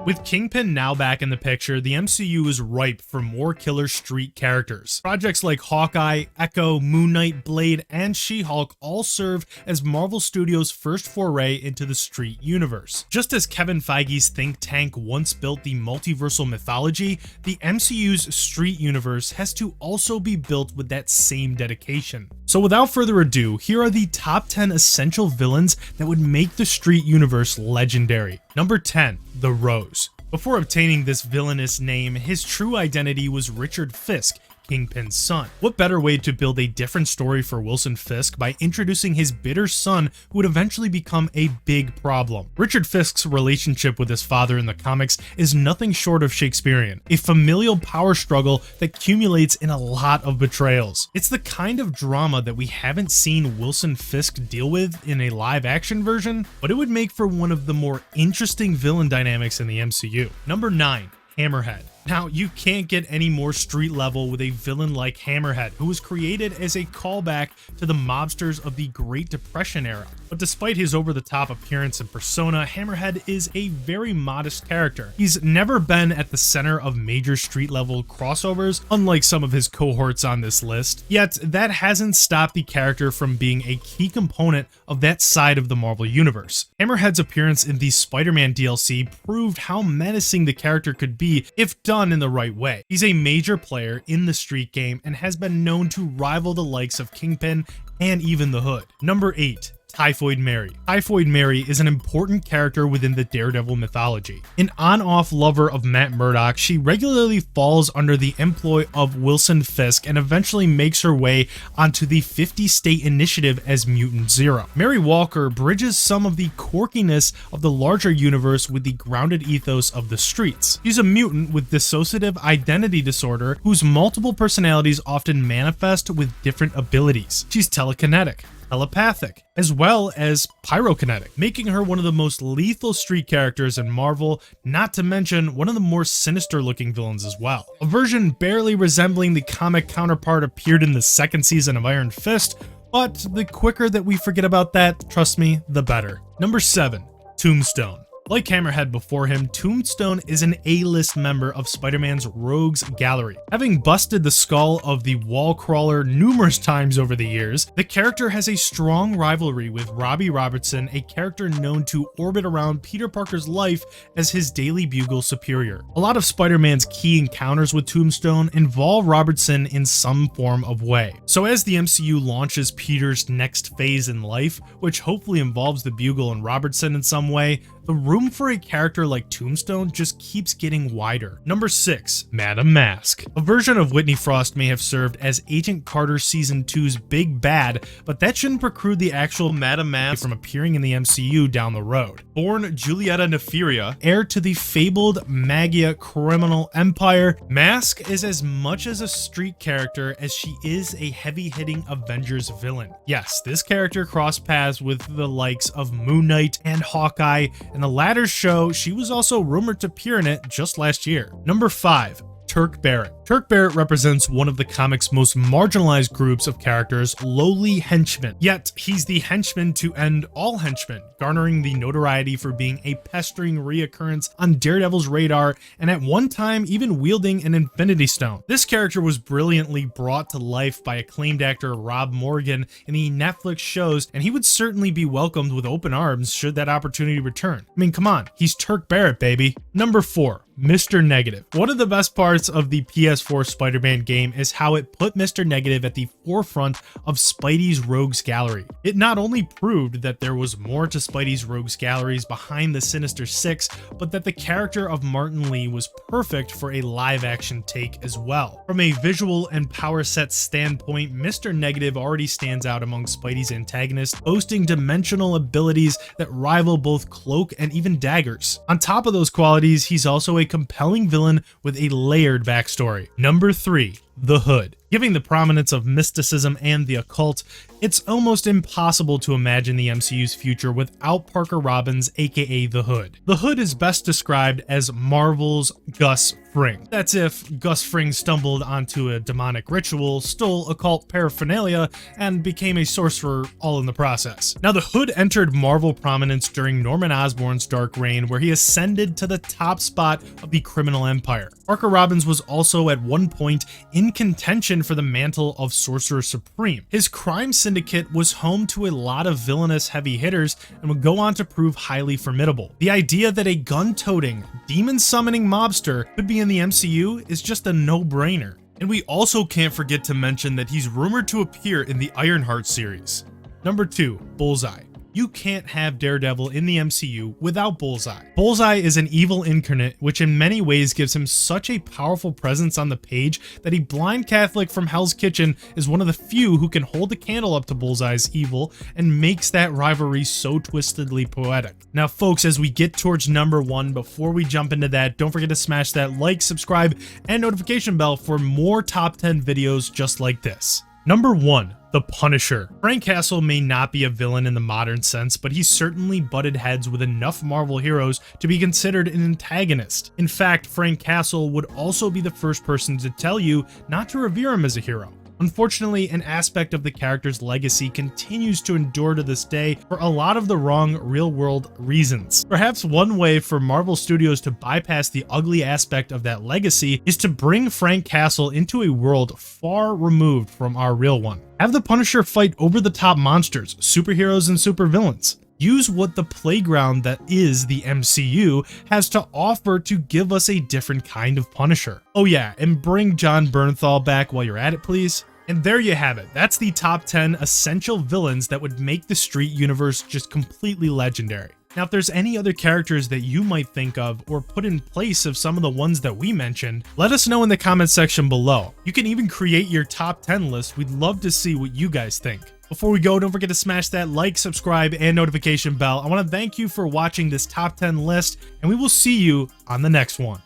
With Kingpin now back in the picture, the MCU is ripe for more killer street characters. Projects like Hawkeye, Echo, Moon Knight, Blade, and She-Hulk all serve as Marvel Studios' first foray into the street universe. Just as Kevin Feige's think tank once built the multiversal mythology, the MCU's street universe has to also be built with that same dedication. So without further ado, here are the top 10 essential villains that would make the street universe legendary. Number 10, the Rose. Before obtaining this villainous name, his true identity was Richard Fisk, Kingpin's son. What better way to build a different story for Wilson Fisk by introducing his bitter son who would eventually become a big problem. Richard Fisk's relationship with his father in the comics is nothing short of Shakespearean, a familial power struggle that accumulates in a lot of betrayals. It's the kind of drama that we haven't seen Wilson Fisk deal with in a live action version, but it would make for one of the more interesting villain dynamics in the MCU. Number 9, Hammerhead. Now, you can't get any more street level with a villain like Hammerhead, who was created as a callback to the mobsters of the Great Depression era. But despite his over-the-top appearance and persona, Hammerhead is a very modest character. He's never been at the center of major street level crossovers, unlike some of his cohorts on this list. Yet, that hasn't stopped the character from being a key component of that side of the Marvel Universe. Hammerhead's appearance in the Spider-Man DLC proved how menacing the character could be if done in the right way. He's a major player in the street game and has been known to rival the likes of Kingpin and even the Hood. Number 8, Typhoid Mary. Typhoid Mary is an important character within the Daredevil mythology. An on-off lover of Matt Murdock, she regularly falls under the employ of Wilson Fisk and eventually makes her way onto the 50-state initiative as Mutant Zero. Mary Walker bridges some of the quirkiness of the larger universe with the grounded ethos of the streets. She's a mutant with dissociative identity disorder whose multiple personalities often manifest with different abilities. She's telekinetic, telepathic, as well as pyrokinetic, making her one of the most lethal street characters in Marvel, not to mention one of the more sinister looking villains as well. A version barely resembling the comic counterpart appeared in the second season of Iron Fist, but the quicker that we forget about that, trust me, the better. Number 7, Tombstone. Like Hammerhead before him, Tombstone is an A-list member of Spider-Man's Rogues Gallery. Having busted the skull of the wall crawler numerous times over the years, the character has a strong rivalry with Robbie Robertson, a character known to orbit around Peter Parker's life as his Daily Bugle superior. A lot of Spider-Man's key encounters with Tombstone involve Robertson in some form of way. So as the MCU launches Peter's next phase in life, which hopefully involves the Bugle and Robertson in some way, the room for a character like Tombstone just keeps getting wider. Number 6, Madame Mask. A version of Whitney Frost may have served as Agent Carter Season 2's big bad, but that shouldn't preclude the actual Madame Mask from appearing in the MCU down the road. Born Julieta Neferia, heir to the fabled Magia criminal empire, Mask is as much as a street character as she is a heavy-hitting Avengers villain. Yes, this character crossed paths with the likes of Moon Knight and Hawkeye. In the latter's show, she was also rumored to appear in it just last year. Number 5, Turk Barrett. Turk Barrett represents one of the comic's most marginalized groups of characters, lowly henchmen. Yet, he's the henchman to end all henchmen, garnering the notoriety for being a pestering reoccurrence on Daredevil's radar and at one time even wielding an Infinity Stone. This character was brilliantly brought to life by acclaimed actor Rob Morgan in the Netflix shows, and he would certainly be welcomed with open arms should that opportunity return. I mean, come on, he's Turk Barrett, baby. Number 4, Mr. Negative. One of the best parts of the PS4 Spider-Man game is how it put Mr. Negative at the forefront of Spidey's Rogues Gallery. It not only proved that there was more to Spidey's Rogues Galleries behind the Sinister Six, but that the character of Martin Lee was perfect for a live-action take as well. From a visual and power set standpoint, Mr. Negative already stands out among Spidey's antagonists, boasting dimensional abilities that rival both Cloak and even daggers. On top of those qualities, he's also a compelling villain with a layered backstory. Number 3, the Hood. Given the prominence of mysticism and the occult, it's almost impossible to imagine the MCU's future without Parker Robbins, aka the Hood. The Hood is best described as Marvel's Gus Fring. That's if Gus Fring stumbled onto a demonic ritual, stole occult paraphernalia, and became a sorcerer all in the process. Now, the Hood entered Marvel prominence during Norman Osborn's dark reign, where he ascended to the top spot of the criminal empire. Parker Robbins was also at one point in contention for the mantle of Sorcerer Supreme. His crime syndicate was home to a lot of villainous heavy hitters and would go on to prove highly formidable. The idea that a gun-toting, demon-summoning mobster could be in the MCU is just a no-brainer. And we also can't forget to mention that he's rumored to appear in the Ironheart series. Number 2, Bullseye. You can't have Daredevil in the MCU without Bullseye. Bullseye is an evil incarnate, which in many ways gives him such a powerful presence on the page that a blind Catholic from Hell's Kitchen is one of the few who can hold the candle up to Bullseye's evil and makes that rivalry so twistedly poetic. Now folks, as we get towards number 1, before we jump into that, don't forget to smash that like, subscribe, and notification bell for more top 10 videos just like this. Number 1. The Punisher. Frank Castle may not be a villain in the modern sense, but he's certainly butted heads with enough Marvel heroes to be considered an antagonist. In fact, Frank Castle would also be the first person to tell you not to revere him as a hero. Unfortunately, an aspect of the character's legacy continues to endure to this day for a lot of the wrong real-world reasons. Perhaps one way for Marvel Studios to bypass the ugly aspect of that legacy is to bring Frank Castle into a world far removed from our real one. Have the Punisher fight over-the-top monsters, superheroes, and supervillains. Use what the playground that is the MCU has to offer to give us a different kind of Punisher. Oh yeah, and bring John Bernthal back while you're at it, please. And there you have it. That's the top 10 essential villains that would make the Street universe just completely legendary. Now, if there's any other characters that you might think of or put in place of some of the ones that we mentioned, let us know in the comment section below. You can even create your top 10 list. We'd love to see what you guys think. Before we go, don't forget to smash that like, subscribe, and notification bell. I want to thank you for watching this top 10 list, and we will see you on the next one.